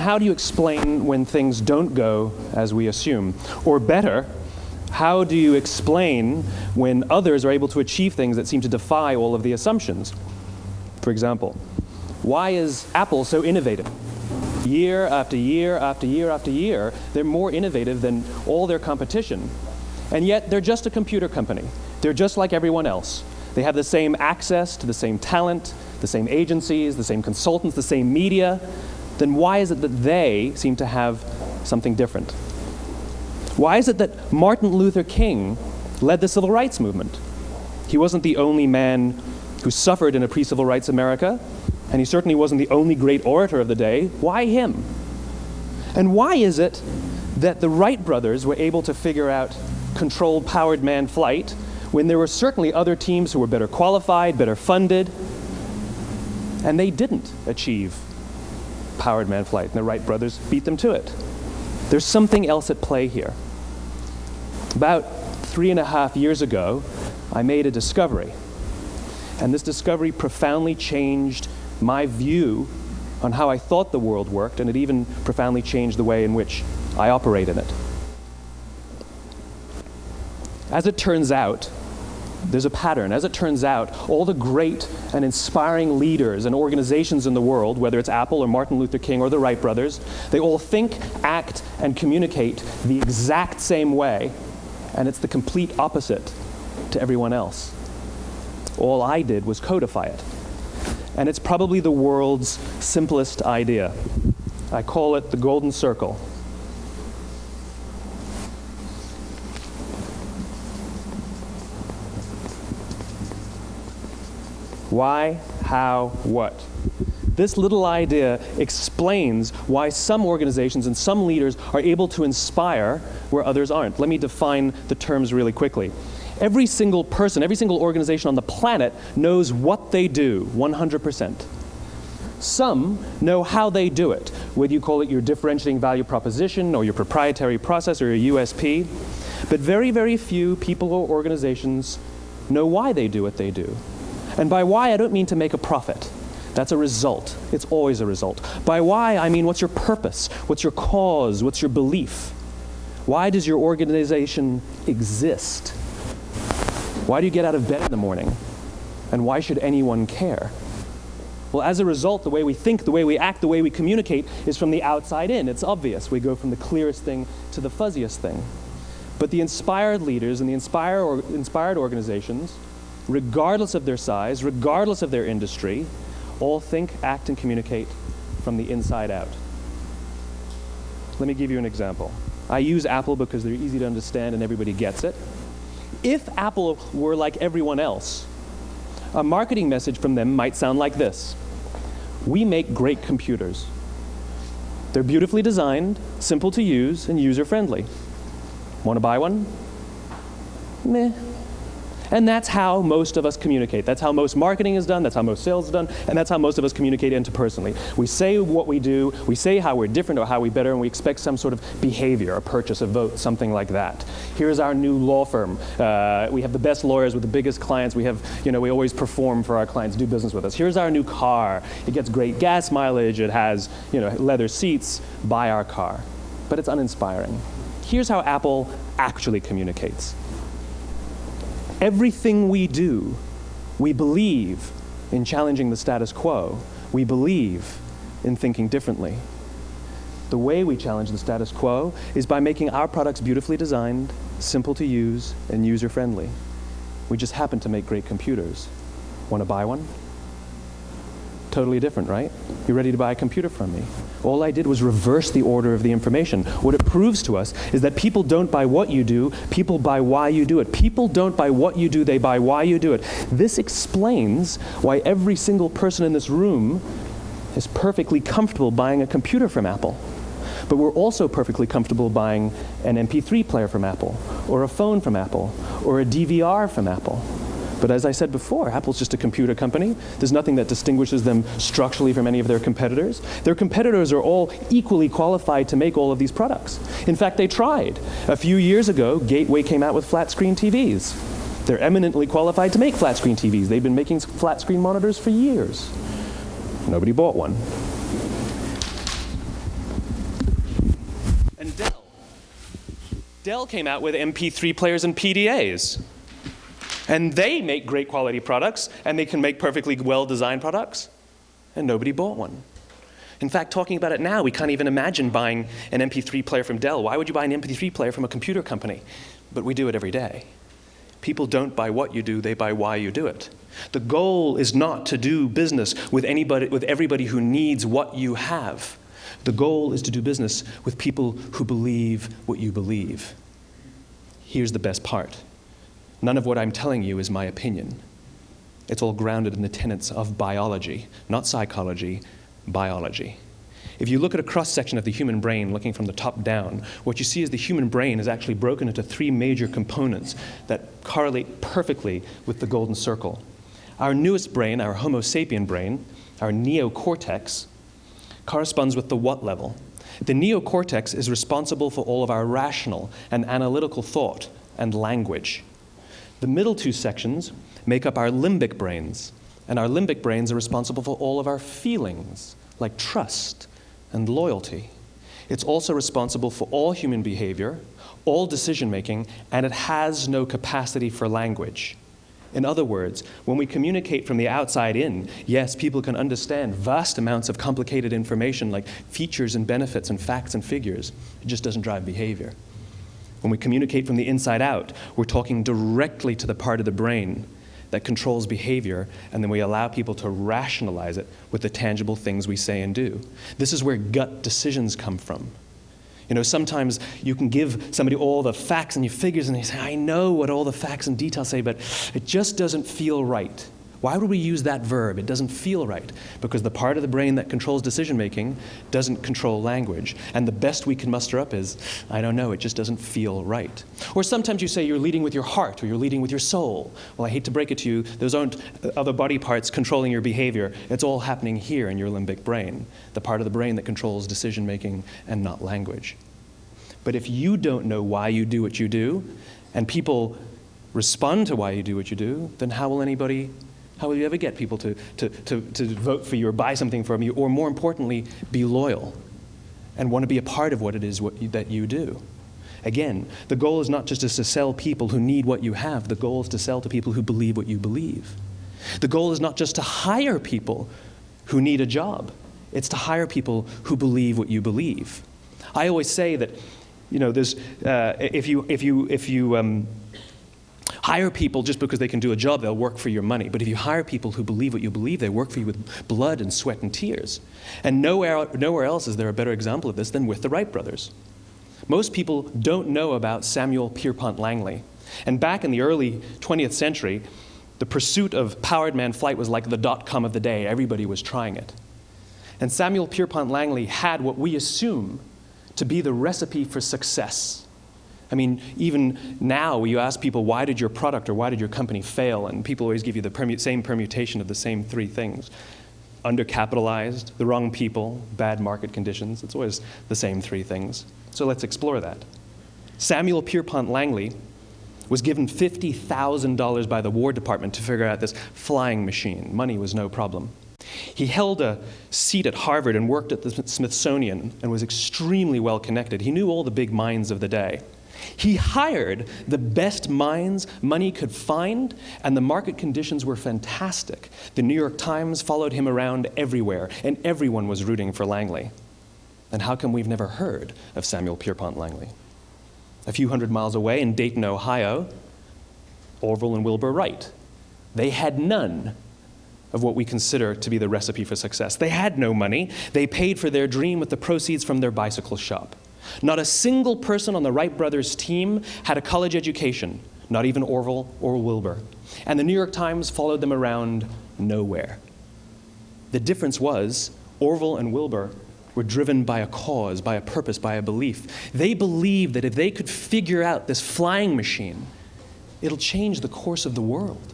how do you explain when things don't go as we assume? Or better, how do you explain when others are able to achieve things that seem to defy all of the assumptions? For example, why is Apple so innovative? Year after year after year after year, they're more innovative than all their competition. And yet, they're just a computer company. They're just like everyone else. They have the same access to the same talent, the same agencies, the same consultants, the same media. Then why is it that they seem to have something different? Why is it that Martin Luther King led the civil rights movement? He wasn't the only man who suffered in a pre-civil rights America, and he certainly wasn't the only great orator of the day. Why him? And why is it that the Wright brothers were able to figure out controlled powered manned flight when there were certainly other teams who were better qualified, better funded, and they didn't achieve powered manned flight, and the Wright brothers beat them to it? There's something else at play here. About 3.5 years ago, I made a discovery, and this discovery profoundly changed my view on how I thought the world worked, and it even profoundly changed the way in which I operate in it. As it turns out, there's a pattern. As it turns out, all the great and inspiring leaders and organizations in the world, whether it's Apple or Martin Luther King or the Wright brothers, they all think, act, and communicate the exact same way, and it's the complete opposite to everyone else. All I did was codify it. And it's probably the world's simplest idea. I call it the golden circle. Why, how, what? This little idea explains why some organizations and some leaders are able to inspire where others aren't. Let me define the terms really quickly. Every single person, every single organization on the planet knows what they do, 100%. Some know how they do it, whether you call it your differentiating value proposition or your proprietary process or your USP. But very, very few people or organizations know why they do what they do. And by why, I don't mean to make a profit. That's a result. It's always a result. By why, I mean what's your purpose? What's your cause? What's your belief? Why does your organization exist? Why do you get out of bed in the morning? And why should anyone care? Well, as a result, the way we think, the way we act, the way we communicate is from the outside in. It's obvious. We go from the clearest thing to the fuzziest thing. But the inspired leaders and the inspired organizations, regardless of their size, regardless of their industry, all think, act, and communicate from the inside out. Let me give you an example. I use Apple because they're easy to understand and everybody gets it. If Apple were like everyone else, a marketing message from them might sound like this. We make great computers. They're beautifully designed, simple to use, and user-friendly. Want to buy one? Meh. And that's how most of us communicate. That's how most marketing is done, that's how most sales is done, and that's how most of us communicate interpersonally. We say what we do, we say how we're different or how we're better, and we expect some sort of behavior, a purchase, a vote, something like that. Here's our new law firm. We have the best lawyers with the biggest clients. We have, we always perform for our clients, do business with us. Here's our new car. It gets great gas mileage. It has, leather seats. Buy our car. But it's uninspiring. Here's how Apple actually communicates. Everything we do, we believe in challenging the status quo. We believe in thinking differently. The way we challenge the status quo is by making our products beautifully designed, simple to use, and user-friendly. We just happen to make great computers. Want to buy one? Totally different, right? You're ready to buy a computer from me. All I did was reverse the order of the information. What it proves to us is that people don't buy what you do, people buy why you do it. People don't buy what you do, they buy why you do it. This explains why every single person in this room is perfectly comfortable buying a computer from Apple. But we're also perfectly comfortable buying an MP3 player from Apple, or a phone from Apple, or a DVR from Apple. But as I said before, Apple's just a computer company. There's nothing that distinguishes them structurally from any of their competitors. Their competitors are all equally qualified to make all of these products. In fact, they tried. A few years ago, Gateway came out with flat-screen TVs. They're eminently qualified to make flat-screen TVs. They've been making flat-screen monitors for years. Nobody bought one. Dell came out with MP3 players and PDAs. And they make great quality products, and they can make perfectly well-designed products, and nobody bought one. In fact, talking about it now, we can't even imagine buying an MP3 player from Dell. Why would you buy an MP3 player from a computer company? But we do it every day. People don't buy what you do, they buy why you do it. The goal is not to do business with everybody who needs what you have. The goal is to do business with people who believe what you believe. Here's the best part. None of what I'm telling you is my opinion. It's all grounded in the tenets of biology, not psychology, biology. If you look at a cross-section of the human brain, looking from the top down, what you see is the human brain is actually broken into 3 major components that correlate perfectly with the golden circle. Our newest brain, our Homo sapien brain, our neocortex, corresponds with the what level. The neocortex is responsible for all of our rational and analytical thought and language. The middle 2 sections make up our limbic brains, and our limbic brains are responsible for all of our feelings, like trust and loyalty. It's also responsible for all human behavior, all decision-making, and it has no capacity for language. In other words, when we communicate from the outside in, yes, people can understand vast amounts of complicated information like features and benefits and facts and figures. It just doesn't drive behavior. When we communicate from the inside out, we're talking directly to the part of the brain that controls behavior, and then we allow people to rationalize it with the tangible things we say and do. This is where gut decisions come from. You know, sometimes you can give somebody all the facts and your figures, and they say, I know what all the facts and details say, but it just doesn't feel right. Why would we use that verb? It doesn't feel right. Because the part of the brain that controls decision-making doesn't control language. And the best we can muster up is, I don't know, it just doesn't feel right. Or sometimes you say you're leading with your heart, or you're leading with your soul. Well, I hate to break it to you, those aren't other body parts controlling your behavior. It's all happening here in your limbic brain, the part of the brain that controls decision-making and not language. But if you don't know why you do what you do, and people respond to why you do what you do, then how will you ever get people to vote for you or buy something from you, or more importantly, be loyal and want to be a part of what it is that you do? Again, the goal is not just to sell people who need what you have. The goal is to sell to people who believe what you believe. The goal is not just to hire people who need a job. It's to hire people who believe what you believe. I always say that, you know, there's, if you hire people just because they can do a job, they'll work for your money. But if you hire people who believe what you believe, they work for you with blood and sweat and tears. And nowhere else is there a better example of this than with the Wright brothers. Most people don't know about Samuel Pierpont Langley. And back in the early 20th century, the pursuit of powered man flight was like the .com of the day. Everybody was trying it. And Samuel Pierpont Langley had what we assume to be the recipe for success. I mean, even now, you ask people, why did your product or why did your company fail? And people always give you the same permutation of the same 3 things. Undercapitalized, the wrong people, bad market conditions. It's always the same 3 things. So let's explore that. Samuel Pierpont Langley was given $50,000 by the War Department to figure out this flying machine. Money was no problem. He held a seat at Harvard and worked at the Smithsonian and was extremely well connected. He knew all the big minds of the day. He hired the best minds money could find, and the market conditions were fantastic. The New York Times followed him around everywhere, and everyone was rooting for Langley. And how come we've never heard of Samuel Pierpont Langley? A few hundred miles away in Dayton, Ohio, Orville and Wilbur Wright. They had none of what we consider to be the recipe for success. They had no money. They paid for their dream with the proceeds from their bicycle shop. Not a single person on the Wright brothers' team had a college education, not even Orville or Wilbur. And the New York Times followed them around nowhere. The difference was Orville and Wilbur were driven by a cause, by a purpose, by a belief. They believed that if they could figure out this flying machine, it'll change the course of the world.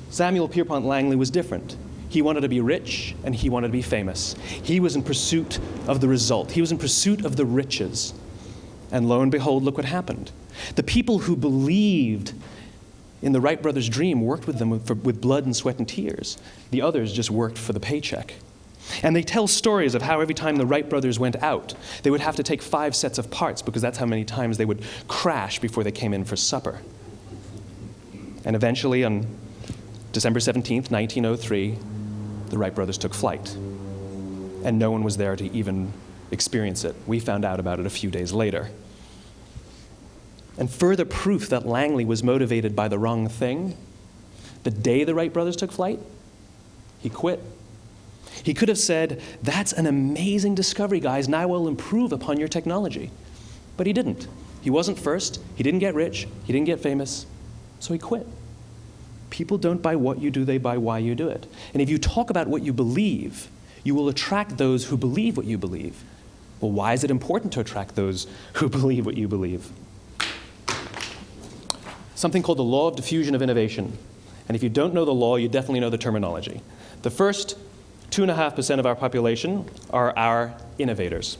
Samuel Pierpont Langley was different. He wanted to be rich, and he wanted to be famous. He was in pursuit of the result. He was in pursuit of the riches. And lo and behold, look what happened. The people who believed in the Wright brothers' dream worked with them with blood and sweat and tears. The others just worked for the paycheck. And they tell stories of how every time the Wright brothers went out, they would have to take 5 sets of parts because that's how many times they would crash before they came in for supper. And eventually, on December 17th, 1903, the Wright brothers took flight. And no one was there to even experience it. We found out about it a few days later. And further proof that Langley was motivated by the wrong thing, the day the Wright brothers took flight, he quit. He could have said, "That's an amazing discovery, guys, and I will improve upon your technology." But he didn't. He wasn't first. He didn't get rich. He didn't get famous. So he quit. People don't buy what you do, they buy why you do it. And if you talk about what you believe, you will attract those who believe what you believe. Well, why is it important to attract those who believe what you believe? Something called the law of diffusion of innovation. And if you don't know the law, you definitely know the terminology. The first 2.5% of our population are our innovators.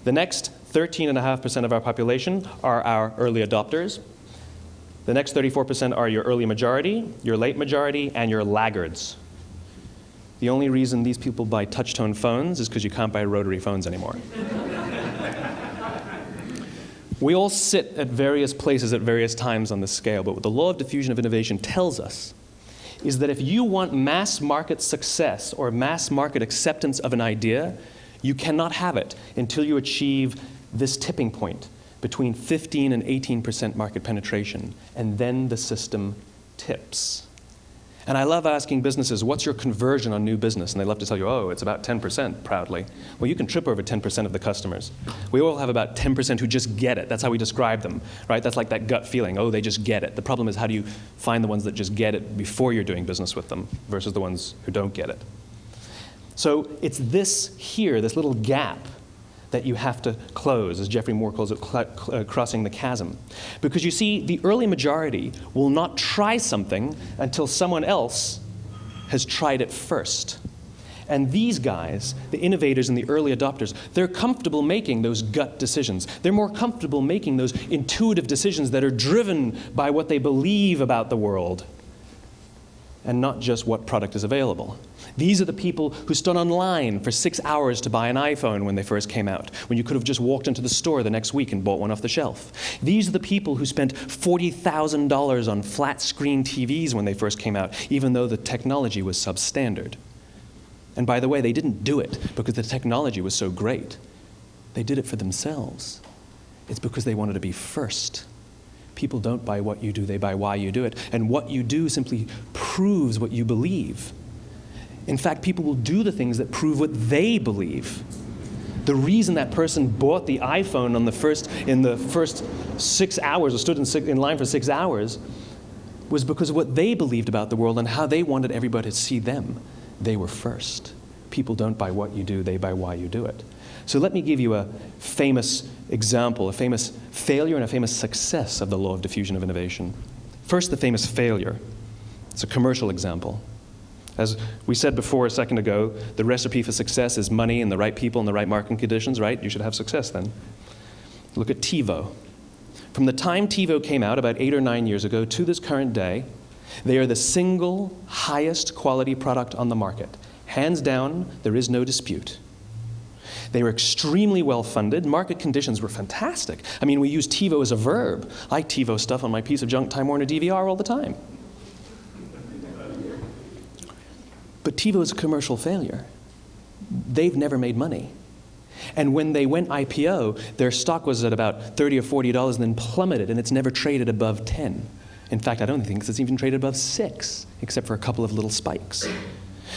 The next 13.5% of our population are our early adopters. The next 34% are your early majority, your late majority, and your laggards. The only reason these people buy touch-tone phones is because you can't buy rotary phones anymore. We all sit at various places at various times on the scale, but what the law of diffusion of innovation tells us is that if you want mass market success or mass market acceptance of an idea, you cannot have it until you achieve this tipping point between 15 and 18% market penetration, and then the system tips. And I love asking businesses, what's your conversion on new business? And they love to tell you, oh, it's about 10%, proudly. Well, you can trip over 10% of the customers. We all have about 10% who just get it. That's how we describe them, right? That's like that gut feeling, oh, they just get it. The problem is, how do you find the ones that just get it before you're doing business with them versus the ones who don't get it? So it's this here, this little gap, that you have to close, as Geoffrey Moore calls it, crossing the chasm. Because you see, the early majority will not try something until someone else has tried it first. And these guys, the innovators and the early adopters, they're comfortable making those gut decisions. They're more comfortable making those intuitive decisions that are driven by what they believe about the world, and not just what product is available. These are the people who stood online for 6 hours to buy an iPhone when they first came out, when you could have just walked into the store the next week and bought one off the shelf. These are the people who spent $40,000 on flat screen TVs when they first came out, even though the technology was substandard. And by the way, they didn't do it because the technology was so great. They did it for themselves. It's because they wanted to be first. People don't buy what you do, they buy why you do it. And what you do simply proves what you believe. In fact, people will do the things that prove what they believe. The reason that person bought the iPhone in the first 6 hours, or stood in line for 6 hours, was because of what they believed about the world and how they wanted everybody to see them. They were first. People don't buy what you do, they buy why you do it. So let me give you a famous example, a famous failure and a famous success of the law of diffusion of innovation. First, the famous failure. It's a commercial example. As we said before a second ago, the recipe for success is money and the right people and the right marketing conditions, right? You should have success then. Look at TiVo. From the time TiVo came out about 8 or 9 years ago to this current day, they are the single highest quality product on the market. Hands down, there is no dispute. They were extremely well funded. Market conditions were fantastic. I mean, we use TiVo as a verb. I TiVo stuff on my piece of junk Time Warner DVR all the time. But TiVo is a commercial failure. They've never made money. And when they went IPO, their stock was at about $30 or $40 and then plummeted, and it's never traded above 10. In fact, I don't think it's even traded above 6, except for a couple of little spikes.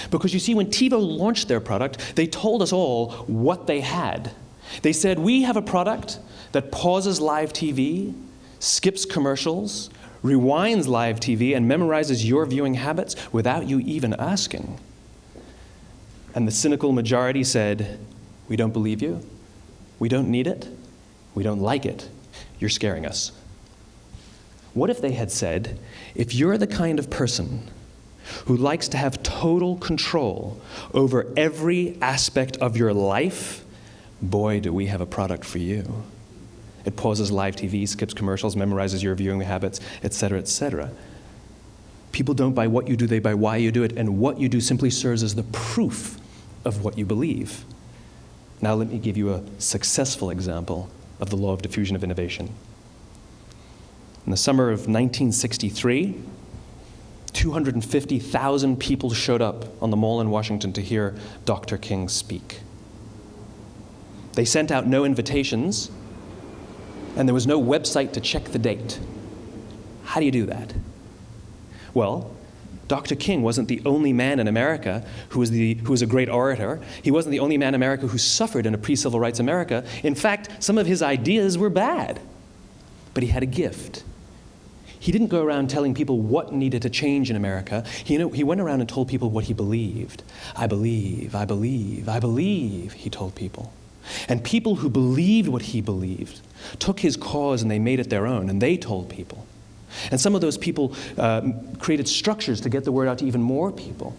Because you see, when TiVo launched their product, they told us all what they had. They said, we have a product that pauses live TV, skips commercials, rewinds live TV, and memorizes your viewing habits without you even asking. And the cynical majority said, we don't believe you, we don't need it, we don't like it, you're scaring us. What if they had said, if you're the kind of person who likes to have total control over every aspect of your life, boy, do we have a product for you. It pauses live TV, skips commercials, memorizes your viewing habits, etc., etc. People don't buy what you do, they buy why you do it, and what you do simply serves as the proof of what you believe. Now let me give you a successful example of the law of diffusion of innovation. In the summer of 1963, 250,000 people showed up on the Mall in Washington to hear Dr. King speak. They sent out no invitations, and there was no website to check the date. How do you do that? Well, Dr. King wasn't the only man in America who was a great orator. He wasn't the only man in America who suffered in a pre-civil rights America. In fact, some of his ideas were bad, but he had a gift. He didn't go around telling people what needed to change in America. He went around and told people what he believed. I believe, I believe, I believe, he told people. And people who believed what he believed took his cause and they made it their own, and they told people. And some of those people created structures to get the word out to even more people.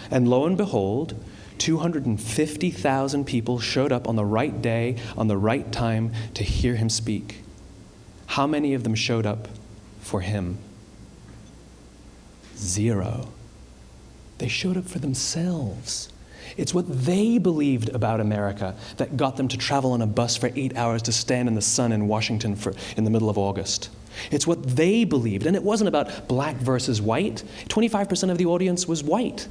And lo and behold, 250,000 people showed up on the right day, on the right time to hear him speak. How many of them showed up for him? 0. They showed up for themselves. It's what they believed about America that got them to travel on a bus for 8 hours to stand in the sun in Washington in the middle of August. It's what they believed, and it wasn't about black versus white. 25% of the audience was white.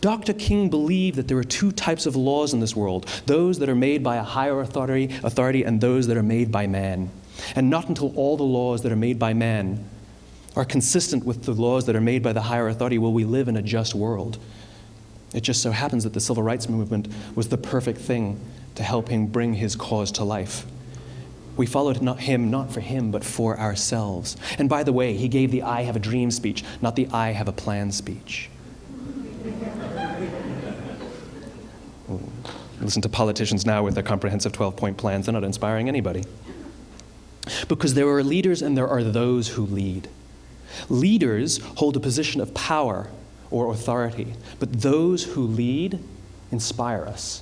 Dr. King believed that there are 2 types of laws in this world, those that are made by a higher authority and those that are made by man. And not until all the laws that are made by man are consistent with the laws that are made by the higher authority will we live in a just world. It just so happens that the civil rights movement was the perfect thing to help him bring his cause to life. We followed him not for him, but for ourselves. And by the way, he gave the I have a dream speech, not the I have a plan speech. Listen to politicians now with their comprehensive 12-point plans. They're not inspiring anybody. Because there are leaders and there are those who lead. Leaders hold a position of power or authority, but those who lead inspire us.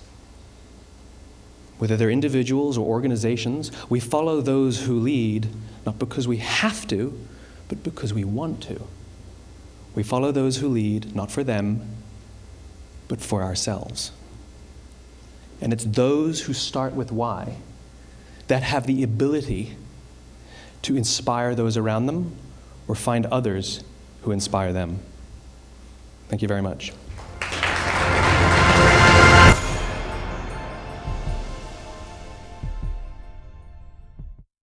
Whether they're individuals or organizations, we follow those who lead not because we have to, but because we want to. We follow those who lead not for them, but for ourselves. And it's those who start with why that have the ability to inspire those around them or find others who inspire them. Thank you very much.